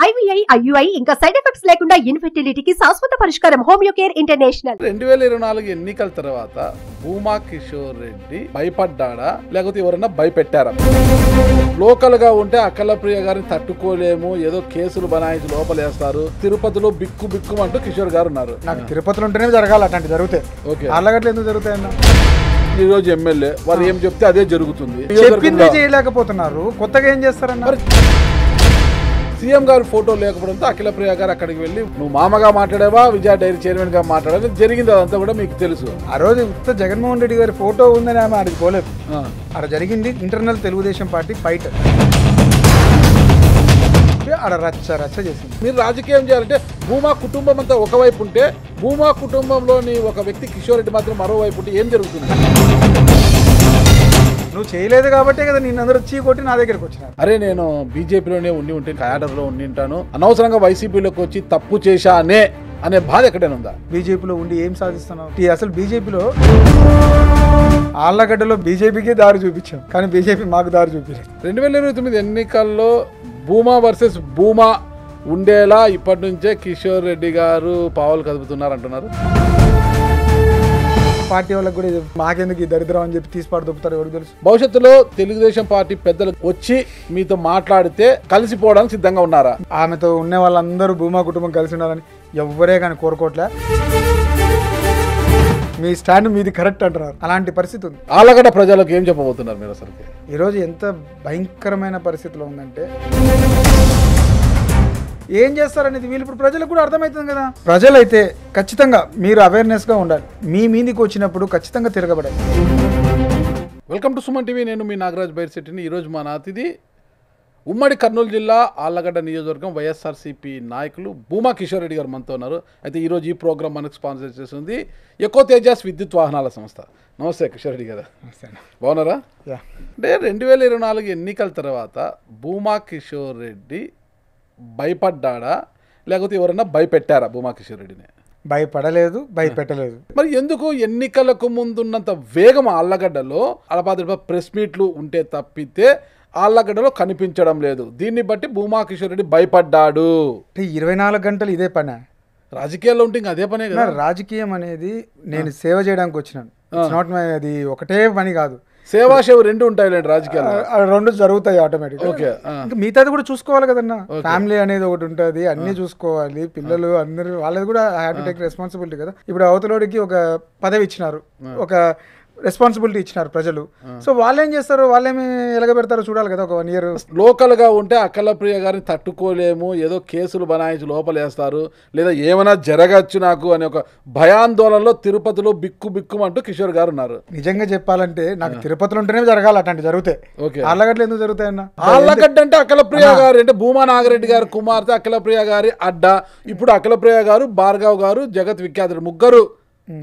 IVI, IUI ఇంకా side effects లేకుండా ఇన్ఫెర్టిలిటీకి శాశ్వత పరిష్కారం హోమియోకేర్ ఇంటర్నేషనల్. 2024 ఎన్నికల తర్వాత భూమా కిషోర్ రెడ్డి భయపడ్డాడా లేకపోతే ఎవరన్నా భయపెట్టారా? లోకల్ గా ఉంటే అఖిలప్రియ గారిని తట్టుకోలేము, ఏదో కేసులు బనాయించి లోపలేస్తారు, తిరుపతిలో బిక్కు బిక్కు అంటూ కిషోర్ గారు ఉన్నారు. నాకు తిరుపతిలో ఉంటేనే జరగాలి, అట్లాంటి జరుగుతాయి. ఓకే, అలాగట్లు ఎందుకు జరుగుతాయన్న? ఈ రోజు ఎమ్మెల్యే వారు ఏం చెప్తే అదే జరుగుతుంది. చెప్పిందే చేయలేకపోతున్నారు, కొత్తగా ఏం చేస్తారన్న? సీఎం గారి ఫోటో లేకపోవడంతో అఖిలప్రియ గారు అక్కడికి వెళ్ళి నువ్వు మామగా మాట్లాడేవా, విజయ డైరీ చైర్మన్ గా మాట్లాడేది జరిగింది. అదంతా కూడా మీకు తెలుసు. ఆ రోజు ఉత్త జగన్మోహన్ రెడ్డి గారి ఫోటో ఉందని ఆమె ఆడికి పోలేదు. ఆడ జరిగింది ఇంటర్నల్ తెలుగుదేశం పార్టీ ఫైట్. ఆడ రచ్చ రచ్చ చేసింది. మీరు రాజకీయం చేయాలంటే భూమా కుటుంబం అంతా ఒకవైపు ఉంటే, భూమా కుటుంబంలోని ఒక వ్యక్తి కిషోర్ రెడ్డి మాత్రం మరోవైపు ఉంటే ఏం జరుగుతుంది? నువ్వు చేయలేదు కాబట్టే కదా నిన్ను అందరూ చీ కొట్టి నా దగ్గరకు వచ్చినారు. అరే నేను బీజేపీలోనే ఉంటే క్యాడర్లో ఉంటాను, అనవసరంగా వైసీపీలోకి వచ్చి తప్పు చేశానే అనే బాధ ఎక్కడైనా ఉందా? బీజేపీలో ఉండి ఏం సాధిస్తున్నావు? అసలు బీజేపీలో ఆళ్లగడ్డలో బీజేపీకి దారి చూపించాం, కానీ బీజేపీ మాకు దారి చూపించలేదు. 2029 ఎన్నికల్లో భూమా వర్సెస్ భూమా ఉండేలా ఇప్పటి నుంచే కిషోర్ రెడ్డి గారు పావులు కదుపుతున్నారు అంటున్నారు. పార్టీ వాళ్ళకి కూడా మాకెందుకు ఈ దరిద్రం అని చెప్పి తీసిపాటు దొప్పుతారు, ఎవరికి తెలుసు. భవిష్యత్తులో తెలుగుదేశం పార్టీ పెద్దలు వచ్చి మీతో మాట్లాడితే కలిసిపోవడానికి సిద్ధంగా ఉన్నారా? ఆమెతో ఉన్న వాళ్ళందరూ భూమా కుటుంబం కలిసి ఉండాలని ఎవ్వరే కానీ కోరుకోవట్లే. మీ స్టాండ్ మీది కరెక్ట్ అంటున్నారు, అలాంటి పరిస్థితి ఉంది. ఆలగడ్డ ప్రజలకు ఏం చెప్పబోతున్నారు మీరు అసలు? ఈరోజు ఎంత భయంకరమైన పరిస్థితిలో ఉందంటే ఏం చేస్తారనేది వీళ్ళు ఇప్పుడు ప్రజలకు కూడా అర్థమవుతుంది కదా. ప్రజలైతే ఖచ్చితంగా మీరు అవేర్నెస్గా ఉండాలి. మీ మీదికి వచ్చినప్పుడు ఖచ్చితంగా తిరగబడాలి. Welcome to Suman TV. నేను మీ నాగరాజ్ బైర్శెట్టిని. ఈరోజు మన అతిథి ఉమ్మడి కర్నూలు జిల్లా ఆళ్లగడ్డ నియోజకవర్గం వైఎస్ఆర్సీపీ నాయకులు భూమా కిషోర్ రెడ్డి గారు మనతో ఉన్నారు. అయితే ఈరోజు ఈ ప్రోగ్రామ్ మనకు స్పాన్సర్ చేస్తుంది ఎకో తేజాస్ విద్యుత్ వాహనాల సంస్థ. నమస్తే కిషోర్ రెడ్డి గారు, బాగున్నారా? అంటే 2024 ఎన్నికల తర్వాత భూమా కిషోర్ రెడ్డి భయపడ్డాడా లేకపోతే ఎవరన్నా భయపెట్టారా భూమా కిషోర్ రెడ్డిని? భయపడలేదు, భయపెట్టలేదు. మరి ఎందుకు ఎన్నికలకు ముందున్నంత వేగం ఆళ్లగడ్డలో అలపాదడపా ప్రెస్ మీట్లు ఉంటే తప్పితే ఆళ్లగడ్డలో కనిపించడం లేదు? దీన్ని బట్టి భూమా కిషోర్ రెడ్డి భయపడ్డాడు. 24 గంటలు ఇదే పని. రాజకీయాల్లో ఉంటే ఇంకా అదే పనే కదా. రాజకీయం అనేది నేను సేవ చేయడానికి వచ్చినాను, నాట్ మై. అది ఒకటే పని కాదు, సేవా సేవ రెండు ఉంటాయి రాజకీయాలు, రెండు జరుగుతాయి ఆటోమేటిక్. ఓకే, ఇంకా మిగతాది కూడా చూసుకోవాలి కదన్నా. ఫ్యామిలీ అనేది ఒకటి ఉంటుంది, అన్ని చూసుకోవాలి. పిల్లలు అందరూ వాళ్ళది కూడా హ్యావ్ టు టేక్ రెస్పాన్సిబిలిటీ కదా. ఇప్పుడు అవతలోడికి ఒక పదవి ఇచ్చినారు, ఒక రెస్పాన్సిబిలిటీ ఇచ్చినారు ప్రజలు. సో వాళ్ళు ఏం చేస్తారు, వాళ్ళేమి ఎలగబెడతారో చూడాలి కదా. ఒక 1 year లోకల్ గా ఉంటే అఖిలప్రియ గారిని తట్టుకోలేము, ఏదో కేసులు బనాయించి లోపలేస్తారు, లేదా ఏమైనా జరగచ్చు నాకు అనే ఒక భయాందోళనలో తిరుపతిలో బిక్కు బిక్కు అంటూ కిషోర్ గారు ఉన్నారు. నిజంగా చెప్పాలంటే నాకు తిరుపతిలో ఉంటేనే జరగాలి, అట్లాంటి జరుగుతాయి. ఆళ్లగడ్డలు ఎందుకు జరుగుతాయన్న? ఆళ్లగడ్డ అంటే అఖిలప్రియ గారు అంటే భూమా నాగిరెడ్డి గారు కుమార్తె అఖిలప్రియ గారి అడ్డ. ఇప్పుడు అఖిలప్రియ గారు, భార్గవ్ గారు, జగత్ విఖ్యాతుడు ముగ్గురు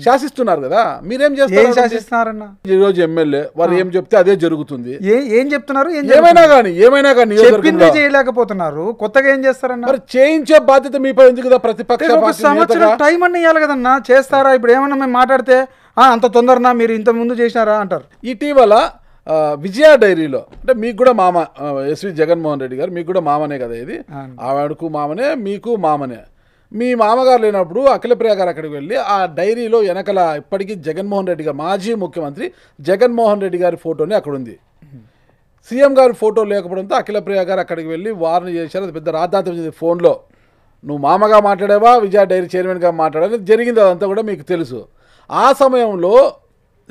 శాసిస్తున్నారు కదా. మీరేం చేస్తారు? శాసిస్తున్నారన్న? ఈ రోజు ఎమ్మెల్యే వారు ఏం చెప్తే అదే జరుగుతుంది. ఏం చెప్తున్నారు? ఏమైనా కానీ చెప్పిందే చేయలేకపోతున్నారు, కొత్తగా ఏం చేస్తారన్న? మరి చేయించే బాధ్యత మీపై ఉంది కదా. ప్రతిపక్ష సంవత్సరం టైం అన్న ఇవ్వాలి కదన్నా. చేస్తారా? ఇప్పుడు ఏమన్నా మేము మాట్లాడితే అంత తొందరనా, మీరు ఇంత ముందు చేసినారా అంటారు. ఇటీవల విజయ డైరీలో అంటే మీకు కూడా మామ ఎస్వి జగన్మోహన్ రెడ్డి గారు, మీకు కూడా మామనే కదా ఇది. ఆవిడకు మామనే, మీకు మామనే. మీ మామగారు లేనప్పుడు అఖిలప్రియ గారు అక్కడికి వెళ్ళి ఆ డైరీలో వెనకల ఇప్పటికీ జగన్మోహన్ రెడ్డి గారు, మాజీ ముఖ్యమంత్రి జగన్మోహన్ రెడ్డి గారి ఫోటోనే అక్కడ ఉంది. సీఎం గారి ఫోటో లేకపోవడంతో అఖిలప్రియ గారు అక్కడికి వెళ్ళి వార్న్ చేశారు. అది పెద్ద రాద్ధాంతం చేసింది. ఫోన్లో నువ్వు మామగా మాట్లాడేవా, విజయ డైరీ చైర్మన్గా మాట్లాడేది జరిగింది. అదంతా కూడా మీకు తెలుసు. ఆ సమయంలో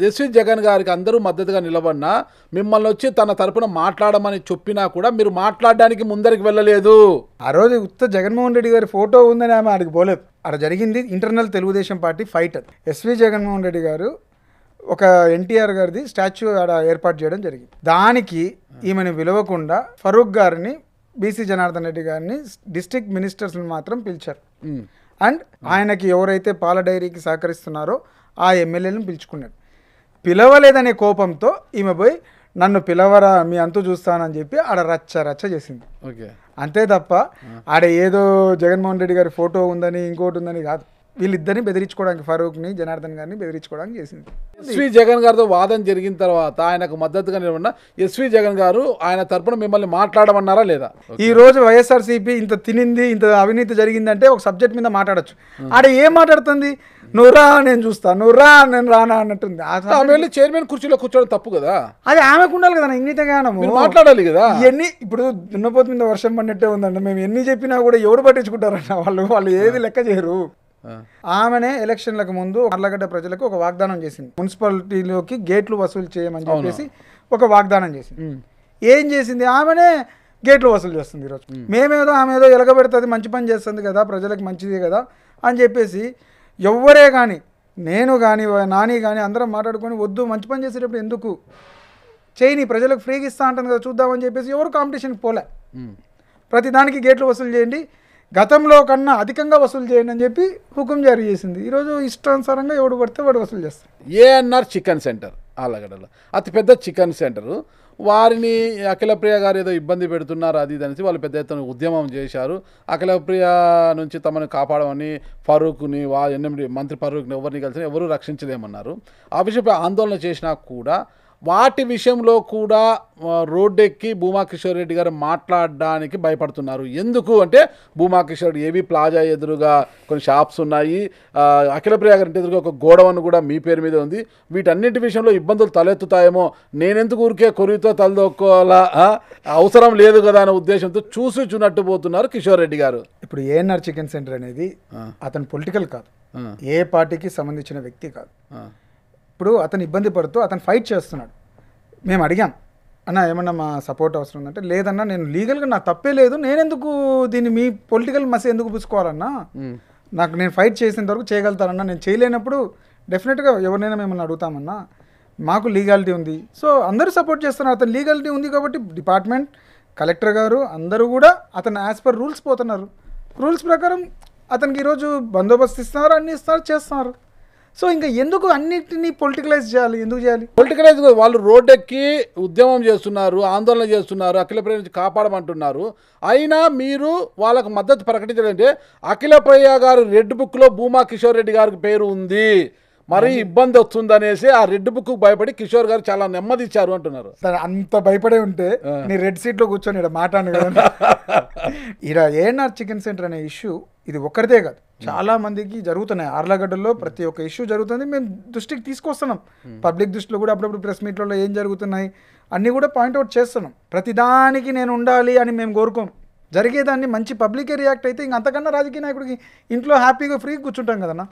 ఎస్వి జగన్ గారికి అందరూ మద్దతుగా నిలబడినా, మిమ్మల్ని వచ్చి తన తరపున మాట్లాడమని చెప్పినా కూడా మీరు మాట్లాడడానికి ముందరికి వెళ్ళలేదు. ఆ రోజు ఉత్త జగన్మోహన్ రెడ్డి గారి ఫోటో ఉందని ఆమె ఆడికి పోలేదు. ఆడ జరిగింది ఇంటర్నల్ తెలుగుదేశం పార్టీ ఫైట్. ఎస్వి జగన్మోహన్ రెడ్డి గారు ఒక ఎన్టీఆర్ గారిది స్టాచ్యూ ఆడ ఏర్పాటు చేయడం జరిగింది. దానికి ఈమెను విలువకుండా ఫరూక్ గారిని, బీసీ జనార్దన్ రెడ్డి గారిని, డిస్ట్రిక్ట్ మినిస్టర్స్ని మాత్రం పిలిచారు. అండ్ ఆయనకి ఎవరైతే పాల డైరీకి సహకరిస్తున్నారో ఆ ఎమ్మెల్యేలను పిలుచుకున్నాడు. పిలవలేదనే కోపంతో ఈమె పోయి నన్ను పిలవరా, మీ అంతు చూస్తానని చెప్పి ఆడ రచ్చ రచ్చ చేసింది. అంతే తప్ప ఆడ ఏదో జగన్మోహన్ రెడ్డి గారి ఫోటో ఉందని ఇంకోటి ఉందని కాదు. వీళ్ళిద్దరిని బెదిరించుకోవడానికి, ఫరూక్ని జనార్దన్ గారిని బెదిరించుకోవడానికి చేసింది. ఎస్వి జగన్ గారితో వాదన జరిగిన తర్వాత ఆయనకు మద్దతుగా నిలబడిన ఎస్వి జగన్ గారు ఆయన తరపున మిమ్మల్ని మాట్లాడమన్నారా లేదా? ఈ రోజు వైఎస్ఆర్సీపీ ఇంత తినింది, ఇంత అవినీతి జరిగిందంటే ఒక సబ్జెక్ట్ మీద మాట్లాడచ్చు. ఆడ ఏం మాట్లాడుతుంది? నువ్వు రా నేను చూస్తా, నువ్వు రా నేను రానా అన్నట్టుంది. ఆమె చైర్మన్ కుర్చీలో కూర్చోవడం తప్పు కదా, అది ఆమెకు ఉండాలి కదా ఇంగిత జ్ఞానము, మాట్లాడాలి కదా. ఎన్ని ఇప్పుడు దున్నపోతు మీద వర్షం పడినట్టే ఉందండి. మేము ఎన్ని చెప్పినా కూడా ఎవరు పట్టించుకుంటారన్న, వాళ్ళు ఏది లెక్క చేయరు. ఆమెనే ఎలక్షన్లకు ముందు అర్లగడ్డ ప్రజలకు ఒక వాగ్దానం చేసింది, మున్సిపాలిటీలోకి గేట్లు వసూలు చేయమని చెప్పేసి ఒక వాగ్దానం చేసింది. ఏం చేసింది? ఆమెనే గేట్లు వసూలు చేస్తుంది ఈరోజు. మేమేదో ఆమె ఏదో ఎలగబెడుతుంది, మంచి పని చేస్తుంది కదా, ప్రజలకు మంచిది కదా అని చెప్పేసి ఎవ్వరే కానీ, నేను కానీ నాని కానీ అందరం మాట్లాడుకొని వద్దు, మంచి పని చేసేటప్పుడు ఎందుకు చేయని, ప్రజలకు ఫ్రీగా ఇస్తా అంటుంది కదా చూద్దామని చెప్పేసి ఎవరు కాంపిటీషన్కి పోలే. ప్రతి దానికి గేట్లు వసూలు చేయండి, గతంలో కన్నా అధికంగా వసూలు చేయండి అని చెప్పి హుకుం జారీ చేసింది. ఈరోజు ఇష్టానుసారంగా ఎవడు పడితే వాడు వసూలు చేస్తారు. ఏఎన్ఆర్ చికెన్ సెంటర్ ఆళ్ళగడ్డలో అతిపెద్ద చికెన్ సెంటరు, వారిని అఖిలప్రియ గారు ఏదో ఇబ్బంది పెడుతున్నారు అది ఇది అనేసి వాళ్ళు పెద్ద ఎత్తున ఉద్యమం చేశారు. అఖిలప్రియ నుంచి తమను కాపాడమని ఫరూక్ని ఎన్ఎండి మంత్రి ఫరూక్ని ఎవరిని కలిసి ఎవరు రక్షించలేమన్నారు. ఆ విషయంపై ఆందోళన చేసినా కూడా వాటి విషయంలో కూడా రోడ్డెక్కి భూమా కిషోర్ రెడ్డి గారు మాట్లాడడానికి భయపడుతున్నారు. ఎందుకు అంటే భూమా కిషోర్ ఏవి ప్లాజా ఎదురుగా కొన్ని షాప్స్ ఉన్నాయి, అఖిలప్రియ గారి ఇంటి ఎదురుగా ఒక గోడవన్ కూడా మీ పేరు మీద ఉంది, వీటన్నిటి విషయంలో ఇబ్బందులు తలెత్తుతాయేమో, నేనెందుకు ఊరికే కొరివితో తలదొక్కోవాలా, అవసరం లేదు కదా అనే ఉద్దేశంతో చూనట్టు పోతున్నారు కిషోర్ రెడ్డి గారు. ఇప్పుడు ఏఎన్ఆర్ చికెన్ సెంటర్ అనేది అతను పొలిటికల్ కాదు, ఏ పార్టీకి సంబంధించిన వ్యక్తి కాదు. ఇప్పుడు అతను ఇబ్బంది పడుతూ అతను ఫైట్ చేస్తున్నాడు. మేము అడిగాం, అన్న ఏమన్నా మా సపోర్ట్ అవసరం ఉందంటే, లేదన్నా నేను లీగల్గా నాకు తప్పే లేదు, నేనెందుకు దీన్ని మీ పొలిటికల్ మసి ఎందుకు పుచ్చుకోవాలన్నా, నేను ఫైట్ చేసేంత వరకు చేయగలుగుతానన్నా, నేను చేయలేనప్పుడు డెఫినెట్గా ఎవరినైనా మిమ్మల్ని అడుగుతామన్నా, మాకు లీగాలిటీ ఉంది. సో అందరూ సపోర్ట్ చేస్తున్నారు, అతను లీగాలిటీ ఉంది కాబట్టి డిపార్ట్మెంట్, కలెక్టర్ గారు అందరూ కూడా అతను యాజ్ పర్ రూల్స్ పోతున్నారు. రూల్స్ ప్రకారం అతనికి ఈరోజు బందోబస్తు ఇస్తున్నారు, అన్ని ఇస్తున్నారు, చేస్తున్నారు. సో ఇంకా ఎందుకు అన్నిటినీ పొలిటికలైజ్ చేయాలి? ఎందుకు చేయాలి పొలిటికలైజ్? వాళ్ళు రోడ్డెక్కి ఉద్యమం చేస్తున్నారు, ఆందోళన చేస్తున్నారు, అఖిలప్రియ నుంచి కాపాడమంటున్నారు. అయినా మీరు వాళ్ళకు మద్దతు ప్రకటించాలంటే అఖిలప్రియ గారు రెడ్ బుక్లో భూమా కిషోర్ రెడ్డి గారికి పేరు ఉంది, మరి ఇబ్బంది వస్తుందనేసి ఆ రెడ్ బుక్ భయపడి కిషోర్ గారు చాలా నెమ్మది ఇచ్చారు అంటున్నారు. అంత భయపడే ఉంటే నీ రెడ్ సీట్లో కూర్చొని ఇక్కడ మాట్లాడు కదా. ఇక్కడ ఏఎన్ఆర్ చికెన్ సెంటర్ అనే ఇష్యూ ఇది ఒక్కరిదే కాదు, చాలా మందికి జరుగుతున్నాయి. ఆర్లగడ్డలో ప్రతి ఒక్క ఇష్యూ జరుగుతుంది, మేము దృష్టికి తీసుకొస్తున్నాం. పబ్లిక్ దృష్టిలో కూడా అప్పుడప్పుడు ప్రెస్ మీట్లలో ఏం జరుగుతున్నాయి అన్నీ కూడా పాయింట్అవుట్ చేస్తున్నాం. ప్రతిదానికి నేను ఉండాలి అని మేము కోరుకోం. జరిగేదాన్ని మంచి పబ్లికే రియాక్ట్ అయితే ఇంక అంతకన్నా రాజకీయ నాయకుడికి ఇంట్లో హ్యాపీగా ఫ్రీగా కూర్చుంటాం కదన్నా,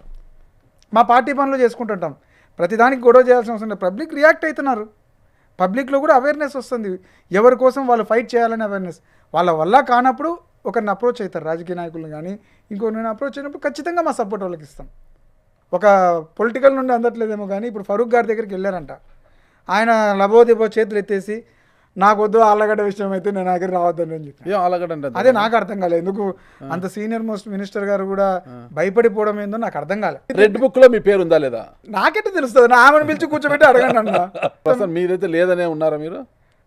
మా పార్టీ పనులు చేసుకుంటుంటాం. ప్రతిదానికి గొడవ చేయాల్సిన అవసరం లేదు. పబ్లిక్ రియాక్ట్ అవుతున్నారు, పబ్లిక్లో కూడా అవేర్నెస్ వస్తుంది, ఎవరి కోసం వాళ్ళు ఫైట్ చేయాలని అవేర్నెస్. వాళ్ళ వల్ల కానప్పుడు ఒకరిని అప్రోచ్ అవుతారు, రాజకీయ నాయకులను కానీ ఇంకొకరిని అప్రోచ్ అయినప్పుడు ఖచ్చితంగా మా సపోర్ట్ వాళ్ళకి ఇస్తాం. ఒక పొలిటికల్ నుండి అందట్లేదేమో కానీ ఇప్పుడు ఫరూక్ గారి దగ్గరికి వెళ్ళారంట, ఆయన లబోదిబో చేతులు ఎత్తేసి నాకు వద్దు ఆళ్ళగడ్డ విషయం అయితే నేను దగ్గర రావద్దని అని చెప్పి. అదే నాకు అర్థం కాలేదు, ఎందుకు అంత సీనియర్ మోస్ట్ మినిస్టర్ గారు కూడా భయపడిపోవడం ఏందో నాకు అర్థం కాలేదు. రెడ్ బుక్ లో మీ పేరు ఉందా లేదా నాకెట్లా తెలుస్తుంది? ఆమెను పిలిచి కూర్చోబెట్టి అడగండి అన్న. మీరైతే లేదనే ఉన్నారా మీరు?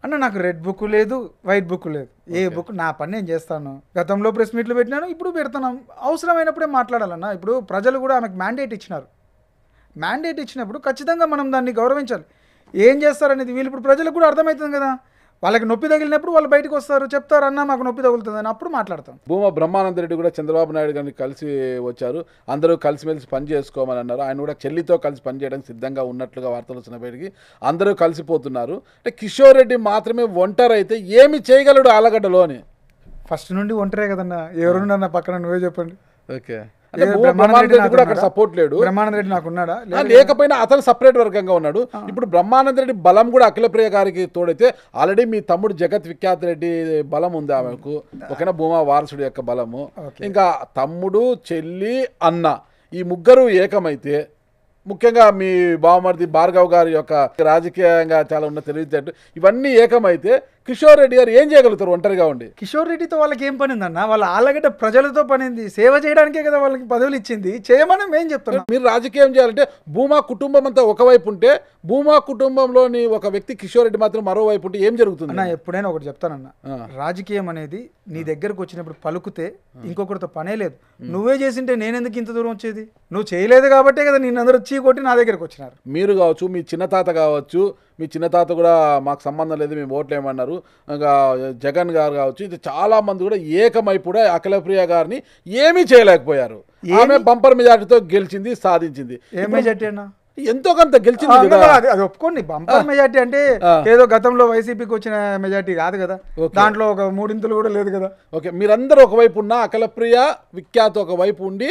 అన్న నాకు రెడ్ బుక్ లేదు, వైట్ బుక్ లేదు, ఏ బుక్ నా పని నేను చేస్తాను. గతంలో ప్రెస్ మీట్లు పెట్టినాను, ఇప్పుడు పెడుతున్నాం. అవసరమైనప్పుడే మాట్లాడాలన్న. ఇప్పుడు ప్రజలు కూడా ఆమెకు మ్యాండేట్ ఇచ్చినారు. మ్యాండేట్ ఇచ్చినప్పుడు ఖచ్చితంగా మనం దాన్ని గౌరవించాలి. ఏం చేస్తారనేది వీళ్ళు ఇప్పుడు ప్రజలకు కూడా అర్థమవుతుంది కదా. వాళ్ళకి నొప్పి తగిలినప్పుడు వాళ్ళు బయటకు వస్తారు, చెప్తారు అన్న మాకు నొప్పి తగులుతుందని, అప్పుడు మాట్లాడతాం. భూమా బ్రహ్మానంద రెడ్డి కూడా చంద్రబాబు నాయుడు గారిని కలిసి వచ్చారు, అందరూ కలిసిమెలిసి పని చేసుకోమని అన్నారు. ఆయన కూడా చెల్లితో కలిసి పనిచేయడానికి సిద్ధంగా ఉన్నట్లుగా వార్తలు వచ్చిన బయటికి అందరూ కలిసిపోతున్నారు. అంటే కిషోర్ రెడ్డి మాత్రమే ఒంటరి అయితే ఏమి చేయగలడు ఆళ్ళగడ్డలో అని? ఫస్ట్ నుండి ఒంటరే కదన్నా, ఎవరున్నా పక్కన నువ్వే చెప్పండి. ఓకే, బ్రహ్మానంద రెడ్డి కూడా అక్కడ సపోర్ట్ లేడు. బ్రహ్మానంద రెడ్డి నాకున్నాడా? లేకపోయినా అతను సపరేట్ వర్గంగా ఉన్నాడు. ఇప్పుడు బ్రహ్మానంద రెడ్డి బలం కూడా అఖిలప్రియ గారికి తోడైతే ఆల్రెడీ మీ తమ్ముడు జగత్ విఖ్యాత్ రెడ్డి బలం ఉంది ఆమెకు, ఓకేనా, భూమా వారసుడు యొక్క బలము. ఇంకా తమ్ముడు, చెల్లి, అన్న ఈ ముగ్గురు ఏకమైతే, ముఖ్యంగా మీ బావమరిది భార్గవ్ గారి యొక్క రాజకీయంగా చాలా ఉన్న తెలివితేటలు ఇవన్నీ ఏకమైతే కిషోర్ రెడ్డి గారు ఏం చేయగలుగుతారు ఒంటరిగా ఉండి? కిషోర్ రెడ్డితో వాళ్ళకి ఏం పని ఉందన్న? వాళ్ళ ఆళ్ళగడ్డ ప్రజలతో పనింది, సేవ చేయడానికే కదా వాళ్ళకి పదవులు ఇచ్చింది. చేయమని మేము చెప్తున్నాం. మీరు రాజకీయం చేయాలంటే భూమా కుటుంబం అంతా ఒకవైపు ఉంటే, భూమా కుటుంబంలోని ఒక వ్యక్తి కిషోర్ రెడ్డి మాత్రం మరోవైపు ఉంటే ఏం జరుగుతుంది? అన్న ఎప్పుడైనా ఒకటి చెప్తానన్న, రాజకీయం అనేది నీ దగ్గరకు వచ్చినప్పుడు పలుకుతే ఇంకొకరితో పనే లేదు. నువ్వే చేసింటే నేనెందుకు ఇంత దూరం వచ్చేది? నువ్వు చేయలేదు కాబట్టే కదా నిన్ను అందరూ చీ కొట్టి నా దగ్గరకు వచ్చినారు. మీరు కావచ్చు, మీ చిన్న తాత కావచ్చు, మీ చిన్న తాత కూడా మాకు సంబంధం లేదు మేము ఓట్లు ఏమన్నారు, ఇంకా జగన్ గారు కావచ్చు, ఇది చాలా మంది కూడా ఏకమైపుడే అఖిలప్రియ గారిని ఏమీ చేయలేకపోయారు. ఆమె బంపర్ మెజార్టీతో గెలిచింది, సాధించింది. ఏ మెజార్టీ అన్న? ఎంతో కొంత గెలిచింది కదా. అది ఒప్పుకోండి, బంపర్ మెజార్టీ అంటే ఏదో గతంలో వైసీపీకి వచ్చిన మెజార్టీ కాదు కదా, దాంట్లో ఒక మూడింతలు కూడా లేదు కదా. ఓకే, మీరందరూ ఒకవైపు ఉన్న అఖిలప్రియ విఖ్యాత ఒకవైపు ఉండి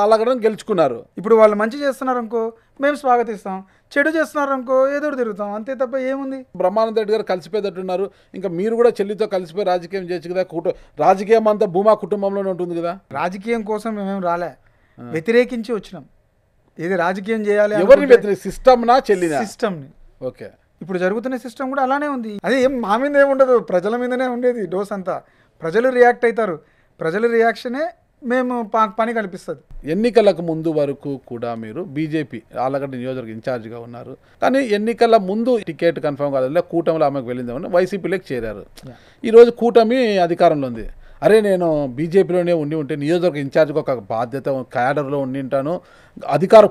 అలాగడం గెలుచుకున్నారు. ఇప్పుడు వాళ్ళు మంచి చేస్తున్నారు అనుకో మేము స్వాగతిస్తాం, చెడు చేస్తున్నారు అనుకో ఎదురు తిరుగుతాం, అంతే తప్ప ఏముంది. బ్రహ్మానంద రెడ్డి గారు కలిసిపోయేటట్టున్నారు. ఇంకా మీరు కూడా చెల్లితో కలిసిపోయి రాజకీయం చేయొచ్చు కదా. రాజకీయం అంతా భూమా కుటుంబంలోనే ఉంటుంది కదా. రాజకీయం కోసం మేమేం రాలే, వ్యతిరేకించి వచ్చినాం. ఇది రాజకీయం చేయాలి, ఎవరిని వ్యతిరేక సిస్టమ్నా చెల్లినా? సిస్టమ్ని. ఓకే, ఇప్పుడు జరుగుతున్న సిస్టమ్ కూడా అలానే ఉంది. అది ఏం మా మీద ఏముండదు, ప్రజల మీదనే ఉండేది డోస్ అంతా. ప్రజలు రియాక్ట్ అవుతారు, ప్రజల రియాక్షనే మేము పని కల్పిస్తుంది. ఎన్నికలకు ముందు వరకు కూడా మీరు బీజేపీ ఆళ్ళగడ్డ నియోజకవర్గ ఇన్ఛార్జిగా ఉన్నారు, కానీ ఎన్నికల ముందు టికెట్ కన్ఫర్మ్ కాలేదు, కూటమిలో ఆమెకు వెళ్ళిందేమని వైసీపీలోకి చేరారు. ఈరోజు కూటమి అధికారంలో ఉంది. అరే నేను బీజేపీలోనే ఉంటే నియోజకవర్గ ఇన్ఛార్జ్గా ఒక బాధ్యత క్యాడర్లో ఉంటాను,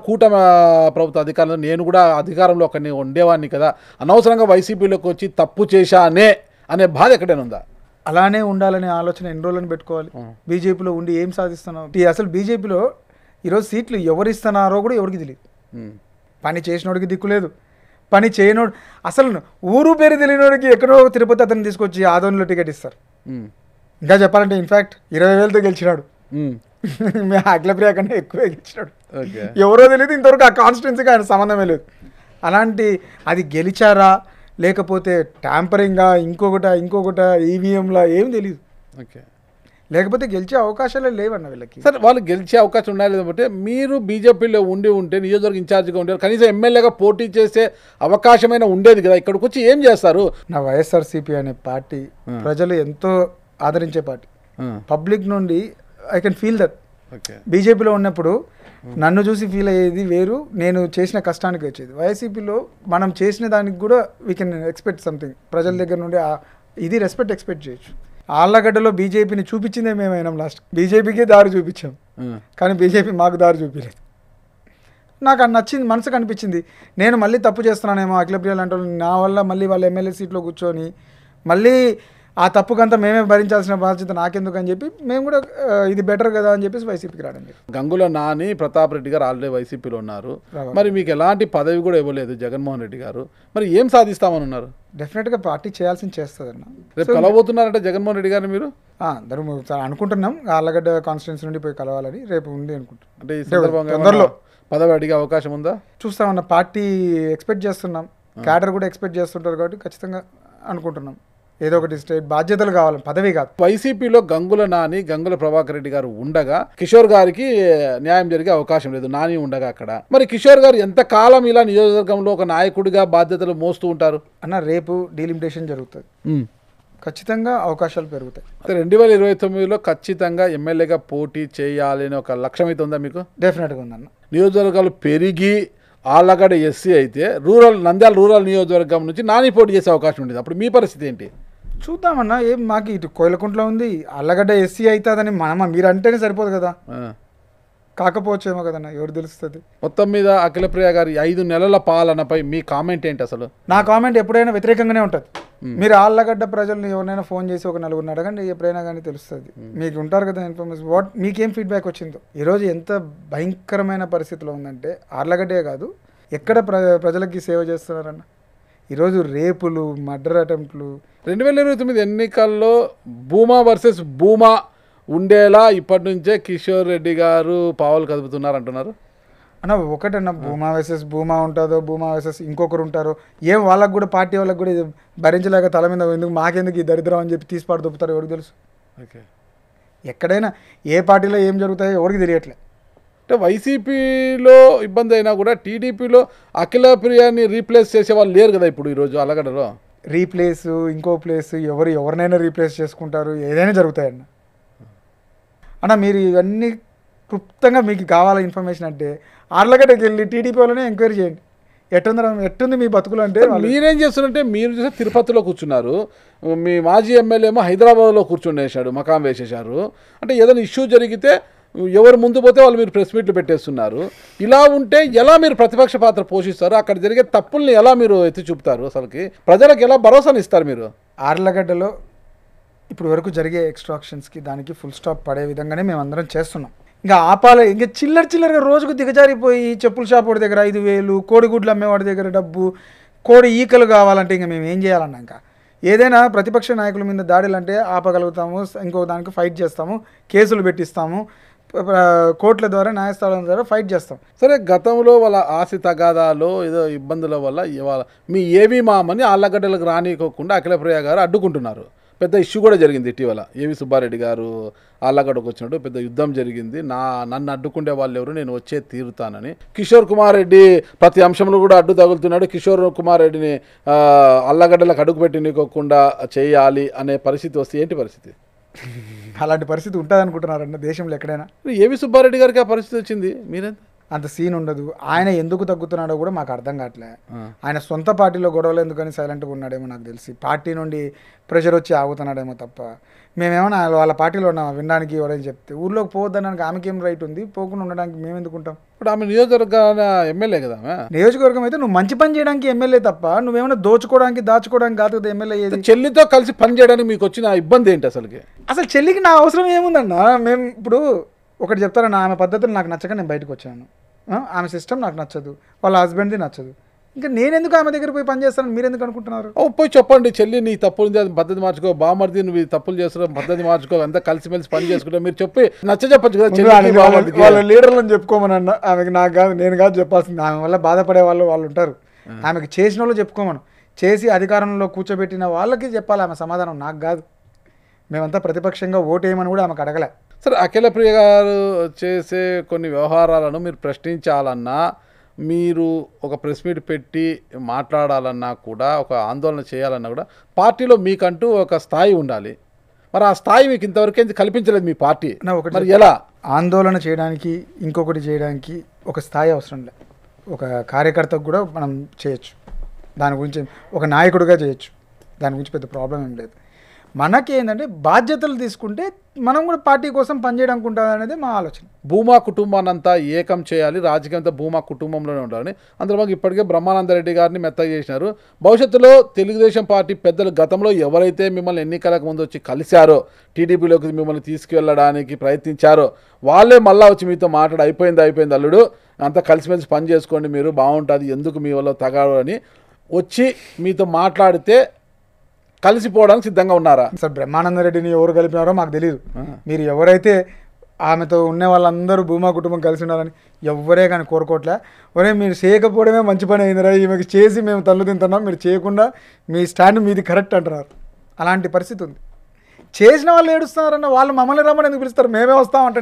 కూటమి ప్రభుత్వ అధికారంలో నేను కూడా అధికారంలో ఒకరిని ఉండేవాడిని కదా, అనవసరంగా వైసీపీలోకి వచ్చి తప్పు చేశానే అనే బాధ ఎక్కడైనా ఉందా? అలానే ఉండాలనే ఆలోచన ఎన్ని రోజులను పెట్టుకోవాలి? బీజేపీలో ఉండి ఏం సాధిస్తున్నావు? అసలు బీజేపీలో ఈరోజు సీట్లు ఎవరు ఇస్తున్నారో కూడా ఎవరికి తెలియదు. పని చేసినోడికి దిక్కు లేదు, పని చేయనోడు అసలు ఊరు పేరు తెలియనోడికి ఎక్కడో తిరుపతి అతను తీసుకొచ్చి ఆదోనిలో టికెట్ ఇస్తారు. ఇంకా చెప్పాలంటే ఇన్ఫ్యాక్ట్ 20,000తో గెలిచినాడు, అఖిలప్రియ కన్నా ఎక్కువే గెలిచినాడు. ఎవరో తెలియదు, ఇంతవరకు ఆ కాన్స్టిట్యున్సీకి ఆయన సంబంధమే లేదు. అలాంటి అది గెలిచారా లేకపోతే ట్యాంపరింగా ఇంకొకట ఈవీఎంలా ఏం తెలియదు. ఓకే, లేకపోతే గెలిచే అవకాశాలే లేవన్న వీళ్ళకి. సరే, వాళ్ళు గెలిచే అవకాశం ఉండాలి లేదంటే మీరు బీజేపీలో ఉంటే నియోజకవర్గ ఇన్ఛార్జిగా ఉండేది, కనీసం ఎమ్మెల్యేగా పోటీ చేసే అవకాశమైనా ఉండేది కదా. ఇక్కడికి వచ్చి ఏం చేస్తారు? నా వైఎస్ఆర్సీపీ అనే పార్టీ ప్రజలు ఎంతో ఆదరించే పార్టీ. పబ్లిక్ నుండి ఐ కెన్ ఫీల్ దట్. బీజేపీలో ఉన్నప్పుడు నన్ను చూసి ఫీల్ అయ్యేది వేరు, నేను చేసిన కష్టానికి వచ్చేది. వైసీపీలో మనం చేసిన దానికి కూడా వీ కెన్ ఎక్స్పెక్ట్ సంథింగ్. ప్రజల దగ్గర నుండి ఇది రెస్పెక్ట్ ఎక్స్పెక్ట్ చేయొచ్చు. ఆళ్ళగడ్డలో బీజేపీని చూపించిందే మేమైనాం, లాస్ట్ బీజేపీకి దారి చూపించాం, కానీ బీజేపీ మాకు దారి చూపించలేదు. నాకు అది నచ్చింది, మనసుకు అనిపించింది నేను మళ్ళీ తప్పు చేస్తున్నానేమో అఖిలప్రియ లాంటి వాళ్ళు నా వల్ల మళ్ళీ వాళ్ళ ఎమ్మెల్యే సీట్లో కూర్చొని మళ్ళీ ఆ తప్పుకంతా మేమే భరించాల్సిన బాధ్యత నాకెందుకు అని చెప్పి మేము కూడా ఇది బెటర్ కదా అని చెప్పేసి వైసీపీకి రావడం. గంగుల నాని, ప్రతాప్ రెడ్డి గారు ఆల్రెడీ వైసీపీలో ఉన్నారు, మరి మీకు ఎలాంటి పదవి కూడా ఇవ్వలేదు జగన్మోహన్ రెడ్డి గారు, మరి ఏం సాధిస్తామని ఉన్నారు? డెఫినెట్గా పార్టీ చేయాల్సింది చేస్తుందన్న. రేపు కలవబోతున్నారంటే జగన్మోహన్ రెడ్డి గారిని మీరు? అందరూ అనుకుంటున్నాం, ఆళ్ళగడ్డ కాన్స్టిట్యున్సీ నుండి పోయి కలవాలని రేపు ఉంది అనుకుంటున్నాం. అంటే ఈ సందర్భంగా తొందరలో పదవి అడిగే అవకాశం ఉందా? చూస్తామన్న, పార్టీ ఎక్స్పెక్ట్ చేస్తున్నాం, క్యాడర్ కూడా ఎక్స్పెక్ట్ చేస్తుంటారు కాబట్టి ఖచ్చితంగా అనుకుంటున్నాం ఏదో ఒకటి స్టేట్ బాధ్యతలు కావాలి, పదవి కాదు. వైసీపీలో గంగుల నాని, గంగుల ప్రభాకర్ రెడ్డి గారు ఉండగా కిషోర్ గారికి న్యాయం జరిగే అవకాశం లేదు, నాని ఉండగా అక్కడ. మరి కిషోర్ గారు ఎంతకాలం ఇలా నియోజకవర్గంలో ఒక నాయకుడిగా బాధ్యతలు మోస్తూ ఉంటారు? అన్న రేపు డీలిమిటేషన్ జరుగుతుంది, ఖచ్చితంగా అవకాశాలు పెరుగుతాయి. 2029లో ఖచ్చితంగా ఎమ్మెల్యేగా పోటీ చేయాలని ఒక లక్ష్యం అయితే ఉందా మీకు? డెఫినెట్గా ఉందన్న. నియోజకవర్గాలు పెరిగి ఆళ్ళగడ్డ ఎస్సీ అయితే నంద్యాల రూరల్ నియోజకవర్గం నుంచి నాని పోటీ చేసే అవకాశం ఉండేది, అప్పుడు మీ పరిస్థితి ఏంటి? చూద్దామన్నా, ఏం మాకు ఇటు కోయిలకుంట్లో ఉంది, ఆళ్ళగడ్డ ఎస్సీ అవుతుందని మీరు అంటేనే సరిపోదు కదా, కాకపోవచ్చేమో కదన్నా, ఎవరు తెలుస్తుంది. మొత్తం మీద అఖిలప్రియ గారి 5 నెలల పాలనపై మీ కామెంట్ ఏంటి? అసలు నా కామెంట్ ఎప్పుడైనా వ్యతిరేకంగానే ఉంటుంది. మీరు ఆళ్ళగడ్డ ప్రజల్ని ఎవరైనా ఫోన్ చేసి ఒక 4 అడగండి, ఎప్పుడైనా కానీ తెలుస్తుంది. మీకు ఉంటారు కదా ఇన్ఫర్మేషన్, మీకేం ఫీడ్బ్యాక్ వచ్చిందో. ఈరోజు ఎంత భయంకరమైన పరిస్థితిలో ఉందంటే ఆళ్ళగడ్డే కాదు, ఎక్కడ ప్రజలకి సేవ చేస్తున్నారన్న. ఈరోజు రేపులు, మర్డర్ అటెంప్ట్లు. 2029 ఎన్నికల్లో భూమా వర్సెస్ భూమా ఉండేలా ఇప్పటి నుంచే కిషోర్ రెడ్డి గారు పావులు కదుపుతున్నారు అంటున్నారు అన్న. ఒకటన్నా, భూమా వర్సెస్ భూమా ఉంటుందో, భూమా వర్సెస్ ఇంకొకరు ఉంటారో, ఏం వాళ్ళకు కూడా పార్టీ వాళ్ళకి కూడా ఇది భరించలేక తల మీద ఎందుకు మాకెందుకు ఈ దరిద్రం అని చెప్పి తీసిపాటు దొప్పుతారు, ఎవరికి తెలుసు. ఓకే, ఎక్కడైనా ఏ పార్టీలో ఏం జరుగుతాయో ఎవరికి తెలియట్లే. అంటే వైసీపీలో ఇబ్బంది అయినా కూడా టీడీపీలో అఖిలప్రియని రీప్లేస్ చేసే వాళ్ళు లేరు కదా ఇప్పుడు ఈరోజు ఆళ్ళగడ్డలో. రీప్లేస్ ఇంకో ప్లేస్ ఎవరినైనా రీప్లేస్ చేసుకుంటారు, ఏదైనా జరుగుతాయన్న. అన్న మీరు ఇవన్నీ క్లుప్తంగా మీకు కావాల ఇన్ఫర్మేషన్ అంటే ఆర్లగడ్డకి వెళ్ళి టీడీపీ వాళ్ళనే ఎంక్వైరీ చేయండి. ఎట్టుంది మీ బతుకులు అంటే. మీరేం చేస్తున్నారంటే మీరు చూసే తిరుపతిలో కూర్చున్నారు, మీ మాజీ ఎమ్మెల్యే ఏమో హైదరాబాద్లో కూర్చుండేశాడు, మకాం వేసేశారు. అంటే ఏదైనా ఇష్యూ జరిగితే ఎవరు ముందు పోతే వాళ్ళు మీరు ప్రెస్ మీట్లు పెట్టేస్తున్నారు. ఇలా ఉంటే ఎలా మీరు ప్రతిపక్ష పాత్ర పోషిస్తారు? అక్కడ జరిగే తప్పుల్ని ఎలా మీరు ఎత్తి చూపుతారు? అసలుకి ప్రజలకు ఎలా భరోసాని ఇస్తారు మీరు? ఆర్లగడ్డలో ఇప్పుడు వరకు జరిగే ఎక్స్ట్రాక్షన్స్కి దానికి ఫుల్ స్టాప్ పడే విధంగానే మేము అందరం చేస్తున్నాం. ఇంకా ఆపాలి, ఇంకా చిల్లరగా రోజుకు దిగజారిపోయి చెప్పుల షాప్ వాడి దగ్గర 5,000, కోడిగుడ్లు అమ్మేవాడి దగ్గర డబ్బు, కోడి ఈకలు కావాలంటే ఇంకా మేము ఏం చేయాలన్నా? ఇంకా ఏదైనా ప్రతిపక్ష నాయకుల మీద దాడులు అంటే ఆపగలుగుతాము, ఇంకో దానికి ఫైట్ చేస్తాము, కేసులు పెట్టిస్తాము, కోర్టుల ద్వారా న్యాయస్థానాల ద్వారా ఫైట్ చేస్తాం. సరే, గతంలో వాళ్ళ ఆస్తి తగాదాలో ఏదో ఇబ్బందుల వల్ల ఇవాళ మీ ఏవి మామని ఆళ్ళగడ్డలకు రానికోకుండా అఖిలప్రియ గారు అడ్డుకుంటున్నారు. పెద్ద ఇష్యూ కూడా జరిగింది ఇటీవల. ఏవి సుబ్బారెడ్డి గారు ఆళ్ళగడ్డకు వచ్చినట్టు పెద్ద యుద్ధం జరిగింది. నన్ను అడ్డుకుంటే వాళ్ళు ఎవరు, నేను వచ్చే తీరుతానని. కిషోర్ కుమార్ రెడ్డి ప్రతి అంశంలో కూడా అడ్డు తగులుతున్నాడు. కిషోర్ కుమార్ రెడ్డిని ఆళ్ళగడ్డలకు అడుగు పెట్టినీకోకుండా చేయాలి అనే పరిస్థితి వస్తే ఏంటి పరిస్థితి? అలాంటి పరిస్థితి ఉంటుంది అనుకుంటున్నారన్న దేశంలో ఎక్కడైనా? ఏవి సుబ్బారెడ్డి గారికి ఆ పరిస్థితి వచ్చింది, మీరేంత అంత సీన్ ఉండదు. ఆయన ఎందుకు తగ్గుతున్నాడో కూడా మాకు అర్థం కావట్లే. ఆయన సొంత పార్టీలో గొడవలు ఎందుకని సైలెంట్గా ఉన్నాడేమో నాకు తెలిసి, పార్టీ నుండి ప్రెషర్ వచ్చి ఆగుతున్నాడేమో తప్ప. మేమేమన్నా వాళ్ళ పార్టీలో ఉన్నాం వినడానికి, ఎవరైనా చెప్తే ఊర్లోకి పోవద్దనడానికి ఆమెకి ఏం రైట్ ఉంది, పోకుండా ఉండడానికి మేము ఎందుకుంటాం? ఇప్పుడు ఆమె నియోజకవర్గ ఎమ్మెల్యే కదా. నియోజకవర్గం అయితే నువ్వు మంచి పని చేయడానికి ఎమ్మెల్యే తప్ప నువ్వేమైనా దాచుకోవడానికి కాదు కదా ఎమ్మెల్యే. చెల్లితో కలిసి పని చేయడానికి మీకు వచ్చిన ఇబ్బంది ఏంటి అసలుకి? అసలు చెల్లికి నా అవసరం ఏముందన్న? మేము ఇప్పుడు ఒకటి చెప్తారన్న, ఆమె పద్ధతులు నాకు నచ్చక నేను బయటకు వచ్చాను, ఆమె సిస్టమ్ నాకు నచ్చదు, వాళ్ళ హస్బెండ్ది నచ్చదు, ఇంకా నేను ఎందుకు ఆమె దగ్గర పోయి పని చేస్తాను మీరు ఎందుకు అనుకుంటున్నారు? పోయి చెప్పండి, చెల్లి నీ తప్పులు ఉంది, అది పద్ధతి మార్చుకో, బామర్ది నువ్వు తప్పులు చేస్తున్నావు, పద్ధతి మార్చుకో, అంతా కలిసిమెలిసి పని చేసుకుంటా మీరు చెప్పి నచ్చ చెప్పచ్చు కదా. వాళ్ళ లీడర్లను చెప్పుకోమనన్న, ఆమెకి నాకు కాదు, నేను కాదు చెప్పాల్సింది. ఆమె వల్ల బాధపడే వాళ్ళు ఉంటారు, ఆమెకి చేసిన వాళ్ళు చెప్పుకోమను. చేసి అధికారంలో కూర్చోబెట్టిన వాళ్ళకి చెప్పాలి ఆమె సమాధానం, నాకు కాదు. మేమంతా ప్రతిపక్షంగా ఓటేయమని కూడా ఆమెకు అడగలే. సరే, అఖిలప్రియ గారు చేసే కొన్ని వ్యవహారాలను మీరు ప్రశ్నించాలన్నా, మీరు ఒక ప్రెస్ మీట్ పెట్టి మాట్లాడాలన్నా కూడా, ఒక ఆందోళన చేయాలన్నా కూడా పార్టీలో మీకంటూ ఒక స్థాయి ఉండాలి. మరి ఆ స్థాయి మీకు ఇంతవరకు కల్పించలేదు మీ పార్టీ. మరి ఎలా ఆందోళన చేయడానికి, ఇంకొకటి చేయడానికి ఒక స్థాయి అవసరం లేదు. ఒక కార్యకర్తకు కూడా మనం చేయొచ్చు, దాని గురించి ఒక నాయకుడిగా చేయొచ్చు, దాని గురించి పెద్ద ప్రాబ్లం ఏం లేదు. మనకి ఏంటంటే బాధ్యతలు తీసుకుంటే మనం కూడా పార్టీ కోసం పనిచేయడానికి ఉంటుంది అనేది మా ఆలోచన. భూమా కుటుంబాన్ని అంతా ఏకం చేయాలి, రాజకీయంతో భూమా కుటుంబంలోనే ఉండాలని అందులో మాకు ఇప్పటికే బ్రహ్మానందరెడ్డి గారిని మెత్తగా చేసినారు. భవిష్యత్తులో తెలుగుదేశం పార్టీ పెద్దలు గతంలో ఎవరైతే మిమ్మల్ని ఎన్నికలకు ముందు వచ్చి కలిశారో, టీడీపీలోకి మిమ్మల్ని తీసుకువెళ్ళడానికి ప్రయత్నించారో వాళ్ళే మళ్ళీ వచ్చి మీతో మాట్లాడి అయిపోయింది అల్లుడు, అంతా కలిసిమెలిసి పని చేసుకోండి, మీరు బాగుంటుంది, ఎందుకు మీ వల్ల తగాడు అని వచ్చి మీతో మాట్లాడితే కలిసిపోవడానికి సిద్ధంగా ఉన్నారా? సార్, బ్రహ్మానందరెడ్డిని ఎవరు కలిపినారో మాకు తెలియదు. మీరు ఎవరైతే ఆమెతో ఉన్న వాళ్ళందరూ భూమా కుటుంబం కలిసి ఉన్నారని ఎవరే కానీ కోరుకోవట్లే. ఒరే మీరు చేయకపోవడమే మంచి పని అయిందిరా, ఈమెకి చేసి మేము తల్లు తింటున్నాం, మీరు చేయకుండా మీ స్టాండ్ మీది కరెక్ట్ అంటున్నారు. అలాంటి పరిస్థితి ఉంది. చేసిన వాళ్ళు ఏడుస్తున్నారన్న, వాళ్ళు మమ్మల్ని రమ్మని ఎందుకు పిలుస్తారు, మేమే వస్తామంటే.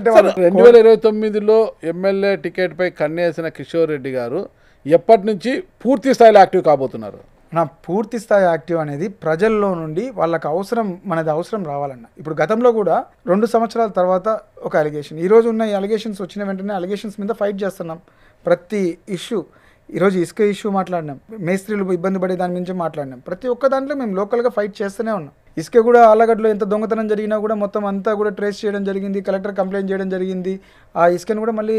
2029లో ఎమ్మెల్యే టికెట్పై కన్నేసిన కిషోర్ రెడ్డి గారు ఎప్పటి నుంచి పూర్తి స్థాయిలో యాక్టివ్ కాబోతున్నారు? నా పూర్తి స్థాయి యాక్టివ్ అనేది ప్రజల్లో నుండి వాళ్ళకి అవసరం, మనది అవసరం రావాలన్న. ఇప్పుడు గతంలో కూడా 2 సంవత్సరాల తర్వాత ఒక అలిగేషన్, ఈరోజు ఉన్న ఈ అలిగేషన్స్ వచ్చిన వెంటనే అలిగేషన్స్ మీద ఫైట్ చేస్తున్నాం. ప్రతి ఇష్యూ, ఈరోజు ఇసుక ఇష్యూ మాట్లాడినాం, మేస్త్రీలు ఇబ్బంది పడే దాని గురించి మాట్లాడినాం. ప్రతి ఒక్క దాంట్లో మేము లోకల్గా ఫైట్ చేస్తూనే ఉన్నాం. ఇసుక కూడా ఆళ్ళగడ్డలో ఎంత దొంగతనం జరిగినా కూడా మొత్తం అంతా కూడా ట్రేస్ చేయడం జరిగింది, కలెక్టర్ కంప్లైంట్ చేయడం జరిగింది, ఆ ఇసుకను కూడా మళ్ళీ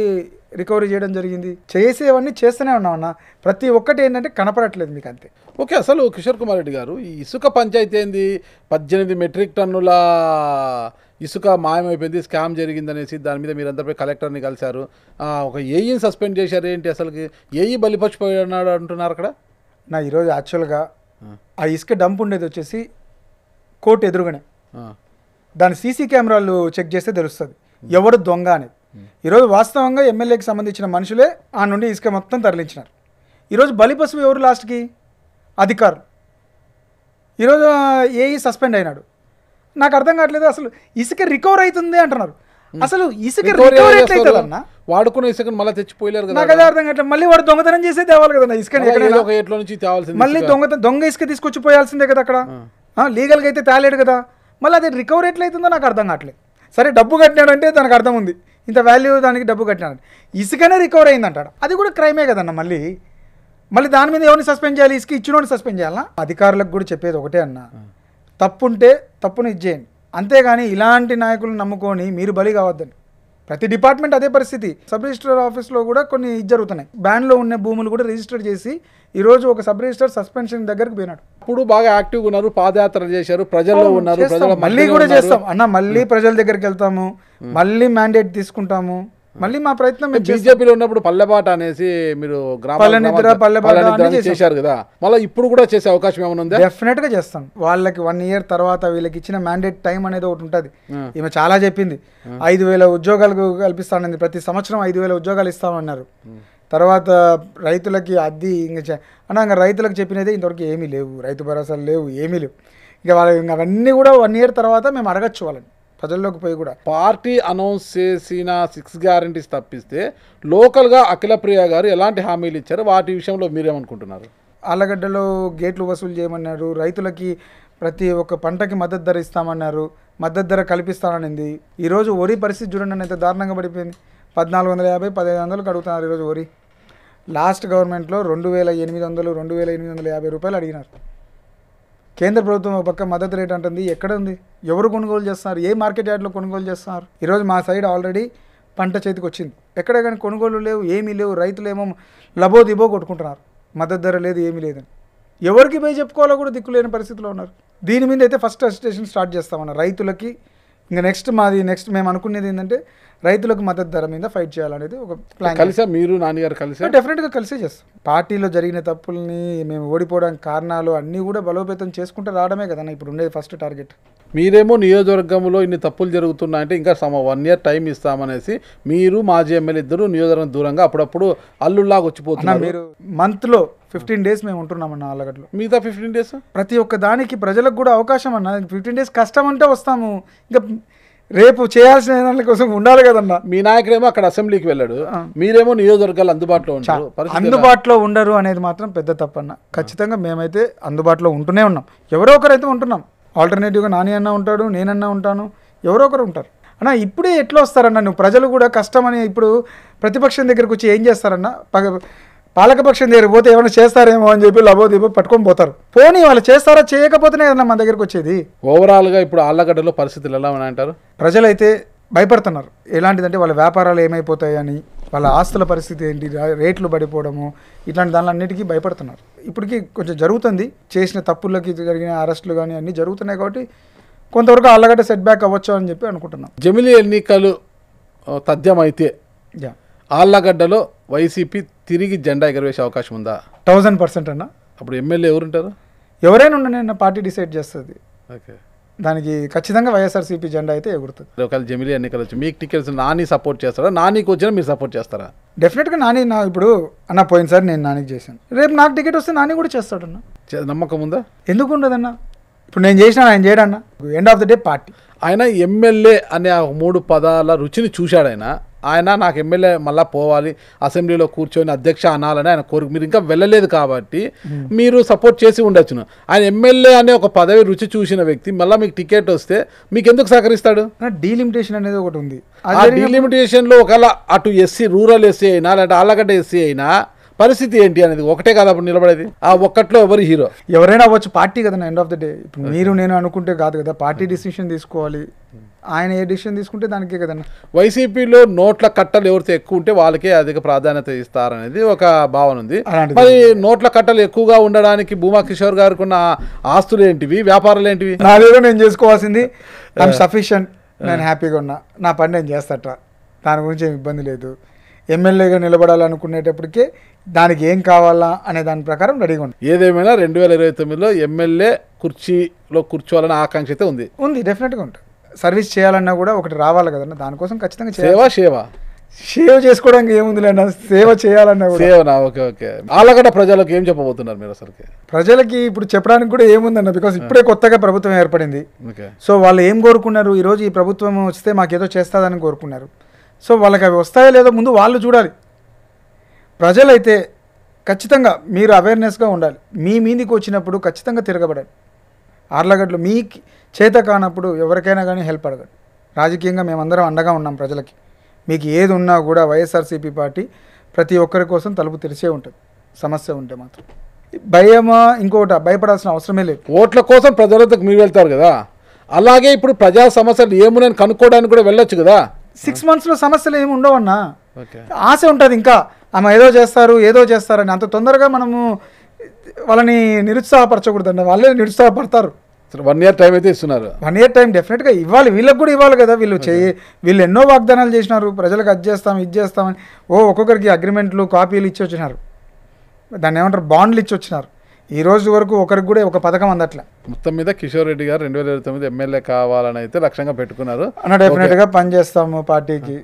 రికవరీ చేయడం జరిగింది. చేసేవన్నీ చేస్తూనే ఉన్నాం అన్న. ప్రతి ఒక్కటి ఏంటంటే కనపడట్లేదు మీకు, అంతే. ఓకే, అసలు కిషోర్ కుమార్ రెడ్డి గారు, ఈ ఇసుక పంచాయతీ ఏంది? 18 మెట్రిక్ టన్నుల ఇసుక మాయమైపోయింది, స్కామ్ జరిగిందనేసి దాని మీద మీరందరిపై కలెక్టర్ని కలిశారు, ఒక ఏఈని సస్పెండ్ చేశారు. ఏంటి అసలుకి ఏఈ బలిపచ్చిపోయినాడు అంటున్నారు అక్కడ? నా ఈరోజు యాక్చువల్గా ఆ ఇసుక డంప్ ఉండేది వచ్చేసి కోర్టు ఎదురుగానే, దాని సీసీ కెమెరాలు చెక్ చేస్తే తెలుస్తుంది ఎవడు దొంగ అనేది. ఈరోజు వాస్తవంగా ఎమ్మెల్యేకి సంబంధించిన మనుషులే ఆ నుండి ఇసుక మొత్తం తరలించినారు. ఈరోజు బలిపశువు ఎవరు లాస్ట్కి? అధికారులు. ఈరోజు ఏఈ సస్పెండ్ అయినాడు. నాకు అర్థం కావట్లేదు, అసలు ఇసుక రికవర్ అవుతుంది అంటున్నారు. అసలు ఇసుక రికవర్ ఎట్లయితుందన్న? వాడుకున్న ఇసుకను మళ్ళీ తెచ్చిపోయలేరు కదా. నాకు అదే అర్థం కావట్లేదు. మళ్ళీ వాడు దొంగతనం చేసే తేవాలి కదన్న ఇసుకని, ఎక్కడైనా ఒక ఏట్లో నుంచి తేవాల్సింది మళ్ళీ దొంగ ఇసుక తీసుకొచ్చి పోయాల్సిందే కదా అక్కడ. లీగల్గా అయితే తేలేడు కదా. మళ్ళీ అది రికవర్ ఎట్లయితుందో నాకు అర్థం కావట్లేదు. సరే డబ్బు కట్టినాడు అంటే దానికి అర్థం ఉంది, ఇంత వాల్యూ దానికి డబ్బు కట్టినాడు. ఇసుకనే రికవర్ అయిందంటాడు, అది కూడా క్రైమే కదన్న. మళ్ళీ దాని మీద ఎవరిని సస్పెండ్ చేయాలి? ఇసుక ఇచ్చినోని సస్పెండ్ చేయాలా? అధికారులకు కూడా చెప్పేది ఒకటే అన్న, తప్పుంటే తప్పును ఇచ్చేయండి, అంతేగాని ఇలాంటి నాయకులను నమ్ముకొని మీరు బలి కావద్దని. ప్రతి డిపార్ట్మెంట్ అదే పరిస్థితి. సబ్ రిజిస్టర్ ఆఫీస్లో కూడా కొన్ని జరుగుతున్నాయి. బ్యాన్లో ఉన్న భూములు కూడా రిజిస్టర్ చేసి ఈరోజు ఒక సబ్ రిజిస్టర్ సస్పెన్షన్ దగ్గరకు పోయినాడు. ఇప్పుడు బాగా యాక్టివ్గా ఉన్నారు, పాదయాత్ర చేశారు, ప్రజల్లో ఉన్నారు, మళ్ళీ కూడా చేస్తాం అన్న, మళ్ళీ ప్రజల దగ్గరికి వెళ్తాము, మళ్ళీ మ్యాండేట్ తీసుకుంటాము, మళ్ళీ మా ప్రయత్నం. బీజేపీలో ఉన్నప్పుడు పల్లెబాట అనేసి మీరు చేశారు కదా, మళ్ళీ ఇప్పుడు కూడా చేసే అవకాశం ఏమైనా ఉందా? డెఫినెట్ గా చేస్తాం. వాళ్ళకి 1 year తర్వాత వీళ్ళకి ఇచ్చిన మ్యాండేట్ టైం అనేది ఒకటి ఉంటుంది. ఈమె చాలా చెప్పింది, 5,000 ఉద్యోగాలు కల్పిస్తానని, ప్రతి సంవత్సరం 5,000 ఉద్యోగాలు ఇస్తామన్నారు. తర్వాత రైతులకి అది ఇంకా రైతులకు చెప్పినదే ఇంతవరకు ఏమీ లేవు, రైతు భరోసాలు లేవు, ఏమీ లేవు. ఇక వాళ్ళు ఇంకా అవన్నీ కూడా 1 year తర్వాత మేము అడగచ్చు వాళ్ళని ప్రజల్లోకి పోయి కూడా. పార్టీ అనౌన్స్ చేసిన 6 guarantees తప్పిస్తే లోకల్గా అఖిలప్రియ గారు ఎలాంటి హామీలు ఇచ్చారు, వాటి విషయంలో మీరేమనుకుంటున్నారు? ఆళ్ళగడ్డలో గేట్లు వసూలు చేయమన్నారు, రైతులకి ప్రతి ఒక్క పంటకి మద్దతు ధర ఇస్తామన్నారు, మద్దతు ధర కల్పిస్తాననింది. ఈరోజు వరి పరిస్థితి చూడండి ఎంత దారుణంగా పడిపోయింది. 1,450, 1,500 అడుగుతున్నారు ఈరోజు వరి. లాస్ట్ గవర్నమెంట్లో 2,800, 2,850 రూపాయలు అడిగినారు. కేంద్ర ప్రభుత్వం ఒక పక్క మద్దతు రేట్ అంటుంది, ఎక్కడ ఉంది? ఎవరు కొనుగోలు చేస్తున్నారు? ఏ మార్కెట్ యార్డ్లో కొనుగోలు చేస్తున్నారు? ఈరోజు మా సైడ్ ఆల్రెడీ పంట చేతికి వచ్చింది, ఎక్కడ కానీ కొనుగోలు లేవు, ఏమీ లేవు. రైతులేమో లబోదిబో కొట్టుకుంటున్నారు, మద్దతు ధర లేదు, ఏమీ లేదని. ఎవరికి పోయి చెప్పుకోవాలో కూడా దిక్కులేని పరిస్థితిలో ఉన్నారు. దీని మీద అయితే ఫస్ట్ అజిటేషన్ స్టార్ట్ చేస్తామన్న రైతులకి. ఇంకా నెక్స్ట్ మేము అనుకునేది ఏంటంటే రైతులకు మద్దతు ధర మీద ఫైట్ చేయాలనేది ఒక ప్లాన్. కలిసా మీరు నాన్నగారు కలిసా? డెఫినెట్గా కలిసే చేస్తాం. పార్టీలో జరిగిన తప్పుల్ని, మేము ఓడిపోవడానికి కారణాలు అన్నీ కూడా బలోపేతం చేసుకుంటూ రావడమే కదన్నా ఇప్పుడు ఉండేది ఫస్ట్ టార్గెట్. మీరేమో నియోజకవర్గంలో ఇన్ని తప్పులు జరుగుతున్నాయంటే ఇంకా 1 year టైం ఇస్తామనేసి మీరు మాజీ ఎమ్మెల్యే ఇద్దరు నియోజకవర్గం దూరంగా అప్పుడప్పుడు అల్లుల్లాగా వచ్చిపోతున్నారు. మీరు మంత్లో 15 days మేము ఉంటున్నామన్న ఆళ్ళగడ్డలో. మిగతా 15 days ప్రతి ఒక్క దానికి ప్రజలకు కూడా అవకాశం అన్న. 15 days కష్టం అంటే వస్తాము, ఇంకా రేపు చేయాల్సిన దాని కోసం ఉండాలి కదన్నా. మీ నాయకుడేమో అక్కడ అసెంబ్లీకి వెళ్ళాడు, మీరేమో నియోజకవర్గాలు అందుబాటులో ఉంటారు. అందుబాటులో ఉండరు అనేది మాత్రం పెద్ద తప్పన్న. ఖచ్చితంగా మేమైతే అందుబాటులో ఉంటూనే ఉన్నాం, ఎవరో ఒకరైతే ఉంటున్నాం. ఆల్టర్నేటివ్గా నాని అన్న ఉంటాడు, నేనన్నా ఉంటాను, ఎవరో ఒకరు ఉంటారు అన్న. ఇప్పుడే ఎట్లా వస్తారన్న, నువ్వు ప్రజలు కూడా కష్టమని ఇప్పుడు ప్రతిపక్షం దగ్గరకు వచ్చి ఏం చేస్తారన్న, పాలకపక్షం దగ్గరికి పోతే ఏమైనా చేస్తారేమో అని చెప్పి లబోదిబో పట్టుకొని పోతారు. పోనీ వాళ్ళు చేస్తారా, చేయకపోతేనే కదన్నా మన దగ్గరకు వచ్చేది. ఓవరాల్గా ఇప్పుడు ఆళ్ళగడ్డలో పరిస్థితులు ఎలా ఉన్నాయంటారు? ప్రజలైతే భయపడుతున్నారు. ఎలాంటిదంటే వాళ్ళ వ్యాపారాలు ఏమైపోతాయని, వాళ్ళ ఆస్తుల పరిస్థితి ఏంటి, రేట్లు పడిపోవడము, ఇట్లాంటి దానిలన్నిటికీ భయపడుతున్నారు. ఇప్పటికీ కొంచెం జరుగుతుంది, చేసిన తప్పులకి జరిగిన అరెస్టులు కానీ అన్నీ జరుగుతున్నాయి. కాబట్టి కొంతవరకు ఆళ్ళగడ్డ సెట్ బ్యాక్ అవ్వచ్చు అని చెప్పి అనుకుంటున్నాం. జమిలీ ఎన్నికలు తథ్యమైతే ఆళ్ళగడ్డలో వైసీపీ తిరిగి జెండా ఎగరవేసే అవకాశం ఉందా? 1000% అన్న. అప్పుడు ఎమ్మెల్యే ఎవరుంటారు? ఎవరైనా ఉండని పార్టీ డిసైడ్ చేస్తుంది. ఓకే, దానికి ఖచ్చితంగా వైఎస్ఆర్సీపీ జెండా అయితే ఎగురుతుంది. ఒకవేళ జమిలీ ఎన్నికలు వచ్చి మీకు టికెట్స్ నాని సపోర్ట్ చేస్తారా, నానికి వచ్చినా మీరు సపోర్ట్ చేస్తారా? డెఫినెట్గా నాని. ఇప్పుడు అన్న పోయినసారి నేను నానికి చేశాను, రేపు నాకు టికెట్ వస్తే నాని కూడా చేస్తాడన్న. నమ్మకం ఉందా? ఎందుకు ఉండదన్న? ఇప్పుడు నేను చేసిన ఆయన చేయడన్న. End of the day party. ఆయన ఎమ్మెల్యే అనే 3 పదాల రుచిని చూశాడు. ఆయన నాకు ఎమ్మెల్యే మళ్ళీ పోవాలి, అసెంబ్లీలో కూర్చొని అధ్యక్ష అనాలని ఆయన కోరిక. మీరు ఇంకా వెళ్ళలేదు కాబట్టి మీరు సపోర్ట్ చేసి ఉండొచ్చును. ఆయన ఎమ్మెల్యే అనే ఒక పదవి రుచి చూసిన వ్యక్తి మళ్ళీ మీకు టికెట్ వస్తే మీకు ఎందుకు సహకరిస్తాడు? డీలిమిటేషన్ అనేది ఒకటి ఉంది. ఆ డీలిమిటేషన్లో ఒకవేళ అటు ఎస్సీ, రూరల్ ఎస్సీ అయినా లేదంటే ఆళ్ళగడ్డ ఎస్సీ అయినా పరిస్థితి ఏంటి అనేది ఒకటే కదా అప్పుడు నిలబడేది. ఆ ఒక్కట్లో ఎవరు హీరో? ఎవరైనా అవ్వచ్చు, పార్టీ కదా ఎండ్ ఆఫ్ ద డే. ఇప్పుడు మీరు నేను అనుకుంటే కాదు కదా, పార్టీ డిసిషన్ తీసుకోవాలి. ఆయన ఏ డిసిషన్ తీసుకుంటే దానికే కదన్నా. వైసీపీలో నోట్ల కట్టలు ఎవరితో ఎక్కువ ఉంటే వాళ్ళకే అధిక ప్రాధాన్యత ఇస్తారనేది ఒక భావన ఉంది. మరి నోట్ల కట్టలు ఎక్కువగా ఉండడానికి భూమా కిషోర్ గారికి ఉన్న ఆస్తులు ఏంటివి, వ్యాపారాలు ఏంటివి? నాదేదో నేను చేసుకోవాల్సింది, ఐఎమ్ సఫిషియంట్, నేను హ్యాపీగా ఉన్నా, నా పని నేను చేస్తాట, దాని గురించి ఏమి ఇబ్బంది లేదు. ఎమ్మెల్యేగా నిలబడాలనుకునేటప్పటికే దానికి ఏం కావాలా అనే దాని ప్రకారం రెడీగా ఉంది. ఏదేమైనా 2029లో ఎమ్మెల్యే కుర్చీలో కూర్చోవాలని ఆకాంక్ష అయితే ఉంది. డెఫినెట్గా ఉంటుంది. సర్వీస్ చేయాలన్నా కూడా ఒకటి రావాలి కదన్నా, దానికోసం ఖచ్చితంగా సేవ సేవ చేసుకోవడానికి ఏముంది లేండి, సేవ చేయాలన్నా కూడా. సేవనా? Okay okay. ఆలగడ్డ ప్రజలకు ఏం చెప్పబోతున్నారు మీరు అసలుకి? ప్రజలకి ఇప్పుడు చెప్పడానికి కూడా ఏముందన్న, బికాస్ ఇప్పుడే కొత్తగా ప్రభుత్వం ఏర్పడింది. ఓకే. సో వాళ్ళు ఏం కోరుకున్నారు, ఈరోజు ఈ ప్రభుత్వం వస్తే మాకేదో చేస్తుందని కోరుకున్నారు. సో వాళ్ళకి అవి వస్తాయో లేదో ముందు వాళ్ళు చూడాలి. ప్రజలైతే ఖచ్చితంగా మీరు అవేర్నెస్గా ఉండాలి. మీ మీదికి వచ్చినప్పుడు ఖచ్చితంగా తిరగబడాలి. ఆర్లగడ్డలో మీ చేత కానప్పుడు ఎవరికైనా కానీ హెల్ప్ అడగండి. రాజకీయంగా మేమందరం అండగా ఉన్నాం ప్రజలకి. మీకు ఏది ఉన్నా కూడా వైఎస్ఆర్సీపీ పార్టీ ప్రతి ఒక్కరి కోసం తలుపు తెరిచే ఉంటుంది. సమస్య ఉంటే మాత్రం భయమా ఇంకోట భయపడాల్సిన అవసరమే లేదు. ఓట్ల కోసం ప్రజలతో మీరు వెళ్తారు కదా, అలాగే ఇప్పుడు ప్రజా సమస్యలు ఏమునని కనుక్కోవడానికి కూడా వెళ్ళొచ్చు కదా. 6 monthsలో సమస్యలు ఏమి ఉండవన్నా. ఓకే. ఆశ ఉంటుంది ఇంకా, ఆమె ఏదో చేస్తారని. అంత తొందరగా మనము వాళ్ళని నిరుత్సాహపరచకూడదండి, వాళ్ళే నిరుత్సాహపడతారు. 1 year టైం అయితే ఇస్తున్నారు. 1 year టైం డెఫినెట్గా ఇవ్వాలి, వీళ్ళకి కూడా ఇవ్వాలి కదా. వీళ్ళు ఎన్నో వాగ్దానాలు చేసినారు, ప్రజలకు అది చేస్తాం ఇది చేస్తామని. ఒక్కొక్కరికి అగ్రిమెంట్లు కాపీలు ఇచ్చి వచ్చినారు, దాన్ని ఏమంటారు బాండ్లు ఇచ్చి వచ్చినారు. ఈ రోజు వరకు ఒకరికి కూడా ఒక పథకం అందట్లే. మొత్తం మీద కిషోర్ రెడ్డి గారు 2029 ఎమ్మెల్యే కావాలని అయితే లక్ష్యంగా పెట్టుకున్నారు. డెఫినెట్గా పనిచేస్తాము పార్టీకి,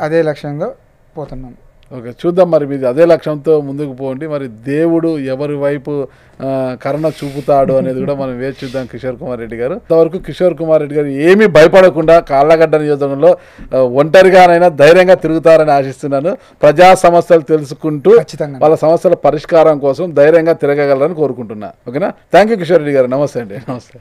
అదే లక్ష్యంగా పోతున్నాము. ఓకే, చూద్దాం మరి మీది అదే లక్ష్యంతో ముందుకు పోండి. మరి దేవుడు ఎవరి వైపు కరుణ చూపుతాడు అనేది కూడా మనం వేచి చూద్దాం. కిషోర్ కుమార్ రెడ్డి గారు ఇంతవరకు కిషోర్ కుమార్ రెడ్డి గారు ఏమీ భయపడకుండా కాళ్ళగడ్డ నియోజకవర్గంలో ఒంటరిగానైనా ధైర్యంగా తిరుగుతారని ఆశిస్తున్నాను. ప్రజా సమస్యలు తెలుసుకుంటూ వాళ్ళ సమస్యల పరిష్కారం కోసం ధైర్యంగా తిరగగలరని కోరుకుంటున్నా. ఓకేనా? థ్యాంక్ యూ కిషోర్ రెడ్డి గారు. నమస్తే అండి. నమస్తే.